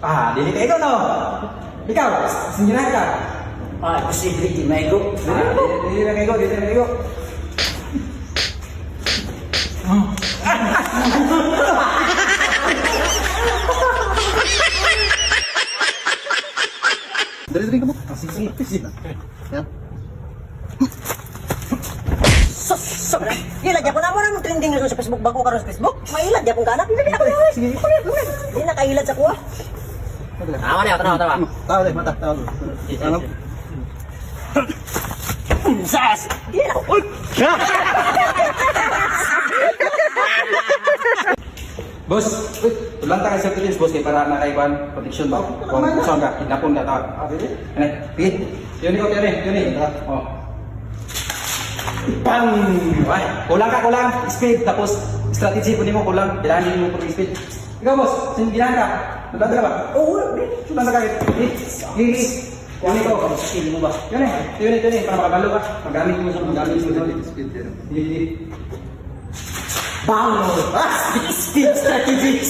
Ah, dili ka ikaw no. Ikaw, sindihan ka. Ah, posible di maigo. Dili na ikaw, dili na ikaw. Dali ka mo. Sige. Yan. Ilagyan ko na mo na mong trending na sa Facebook bago karon sa Facebook. Mailad ya kung kana. Sige. Hindi na kailad sa kuha. Tawa na, tawa. Tawa deh, mata, tawa. Ano? Sas. Hindi na. Uy. Bos, tulang tangan sa tulis bos kay para nakaiban protection ba? Kung kusang ka, kidnapon ka ta. Ano? Pigit. Yun ko yun. Oh. Bang! Ay, kulang. Speed tapos strategy ko nimo kulang. Bilangin mo pag speed. Ikaw boss, sindihan ka. Tulang ka ba? Oo, tulang ka. Yun ikaw, skill mo ba? Yun para makabalo ka. Magamit mo sa speed. Bang! Speed strategy.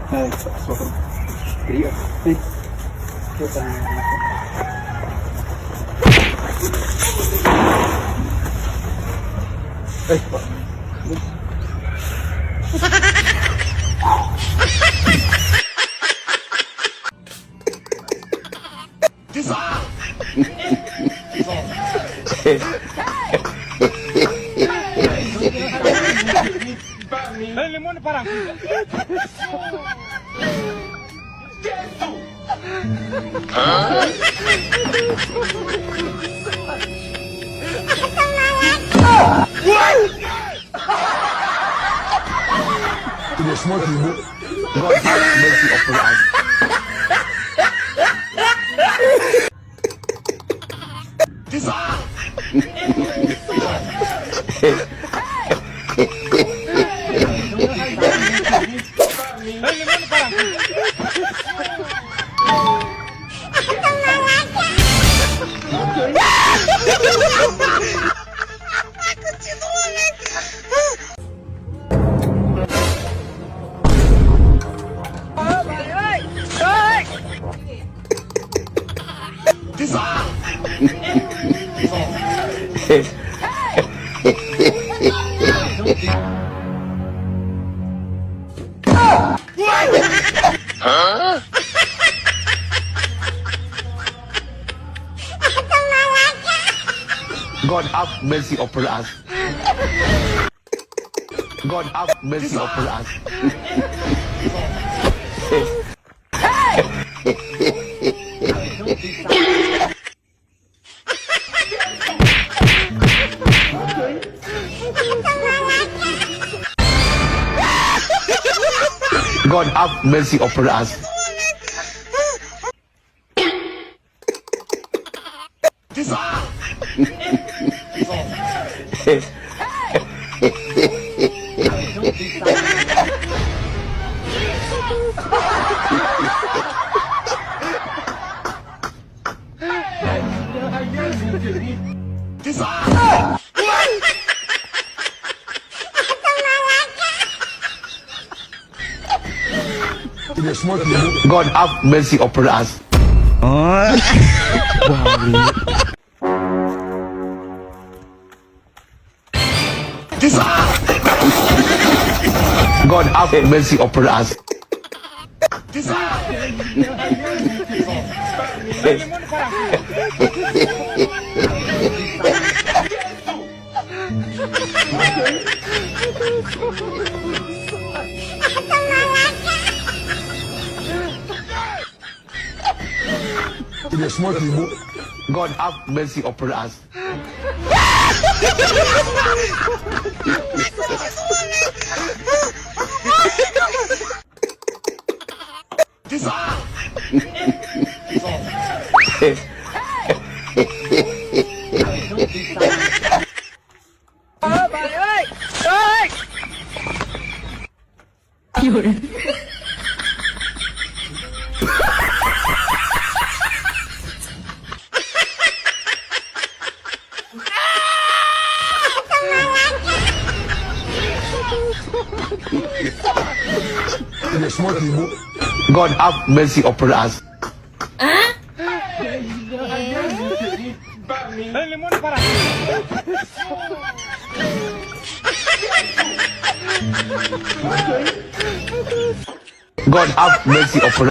Ay, sobrang kriya. Ay, pa. Limón para. Tidak semua ibu. God have mercy upon us. Limón para. God have mercy upon us. God have mercy upon us. God have mercy upon us. Tidak semua ibu. God have mercy upon us. God have mercy upon us. Tidak semua ibu. God have mercy upon us. You're smart, Nemo. God have mercy upon us. El limón para. God have mercy upon